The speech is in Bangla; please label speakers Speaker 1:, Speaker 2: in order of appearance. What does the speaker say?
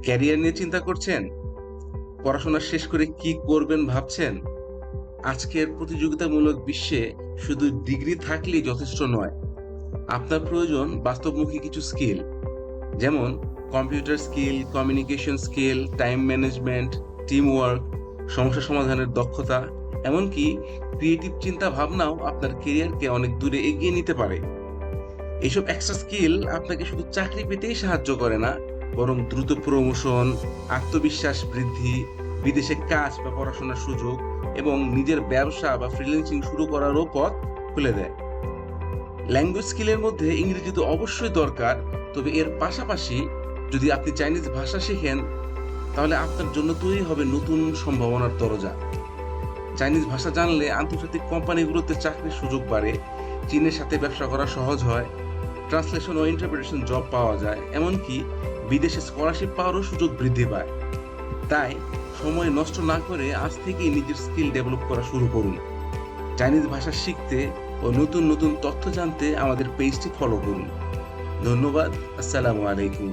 Speaker 1: ক্যারিয়ার নিয়ে চিন্তা করছেন? পড়াশোনা শেষ করে কি করবেন ভাবছেন? আজকের প্রতিযোগিতামূলক বিশ্বে শুধু ডিগ্রি থাকলেই যথেষ্ট নয়। আপনার প্রয়োজন বাস্তবমুখী কিছু স্কিল, যেমন computer skill, communication skill, time management, team work, সমস্যা সমাধানের দক্ষতা, এমনকি ক্রিয়েটিভ চিন্তা ভাবনাও আপনার কেরিয়ারকে অনেক দূরে এগিয়ে নিতে পারে। এইসব এক্সট্রা স্কিল আপনাকে শুধু চাকরি পেতেই সাহায্য করে না, বরং দ্রুত প্রমোশন, আত্মবিশ্বাস বৃদ্ধি, বিদেশে কাজ বা পড়াশোনার সুযোগ এবং নিজের ব্যবসা বা ফ্রিল্যান্সিং শুরু করারও পথ খুলে দেয়। ল্যাঙ্গুয়েজ স্কিলের মধ্যে ইংরেজি তো অবশ্যই দরকার, তবে এর পাশাপাশি যদি আপনি চাইনিজ ভাষা শেখেন, তাহলে আপনার জন্য তৈরি হবে নতুন সম্ভাবনার দরজা। চাইনিজ ভাষা জানলে আন্তর্জাতিক কোম্পানিগুলোতে চাকরির সুযোগ বাড়ে, চীনের সাথে ব্যবসা করা সহজ হয়, ট্রান্সলেশন ও ইন্টারপ্রিটেশন জব পাওয়া যায়, এমনকি বিদেশে স্কলারশিপ পাওয়ারও সুযোগ বৃদ্ধি পায়। তাই সময় নষ্ট না করে আজ থেকেই নিজের স্কিল ডেভেলপ করা শুরু করুন। চাইনিজ ভাষা শিখতে ও নতুন নতুন তথ্য জানতে আমাদের পেজটি ফলো করুন। ধন্যবাদ। আসসালামু আলাইকুম।